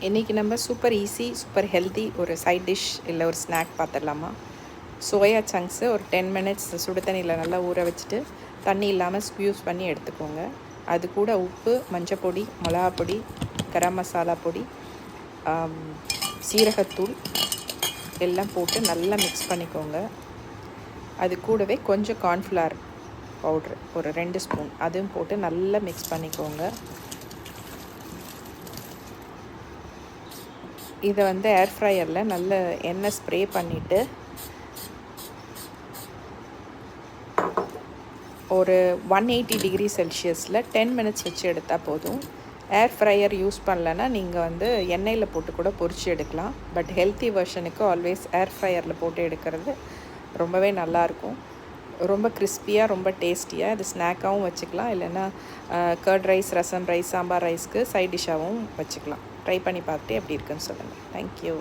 இன்றைக்கி நம்ம super easy super healthy ஒரு சைட் டிஷ் இல்லை ஒரு ஸ்நாக் பார்த்துடலாமா. சோயா சங்க்ஸு ஒரு 10 மினிட்ஸ் சுடு தண்ணியில் நல்லா ஊற வச்சுட்டு தண்ணி இல்லாமல் ஸ்க்யூஸ் பண்ணி எடுத்துக்கோங்க. அது கூட உப்பு, மஞ்சப்பொடி, மிளகாப்பொடி, கரம் மசாலா பொடி, சீரகத்தூள் எல்லாம் போட்டு நல்லா மிக்ஸ் பண்ணிக்கோங்க. அது கூடவே கொஞ்சம் கார்ன்ஃப்ளவர் பவுட்ரு ஒரு 2 ஸ்பூன் அதுவும் போட்டு நல்லா மிக்ஸ் பண்ணிக்கோங்க. இதை ஏர் ஃப்ரையரில் நல்ல எண்ணெய் ஸ்ப்ரே பண்ணிவிட்டு ஒரு 180 டிகிரி செல்சியஸில் 10 மினிட்ஸ் வச்சு எடுத்தால் போதும். ஏர் ஃப்ரையர் யூஸ் பண்ணலன்னா நீங்கள் எண்ணெயில் போட்டு கூட பொரிச்சு எடுக்கலாம். பட் ஹெல்த்தி வெர்ஷனுக்கு ஆல்வேஸ் ஏர் ஃப்ரையரில் போட்டு எடுக்கிறது ரொம்பவே நல்லாயிருக்கும். ரொம்ப கிறிஸ்பியாக, ரொம்ப டேஸ்டியாக. இது ஸ்நாக்காகவும் வச்சுக்கலாம், இல்லைன்னா கர்ட் ரைஸ், ரசம் ரைஸ், சாம்பார் ரைஸ்க்கு சைட் டிஷ்ஷாகவும் வச்சுக்கலாம். ட்ரை பண்ணி பார்த்துட்டு எப்படி இருக்குன்னு சொல்லுங்கள். தேங்க்யூ.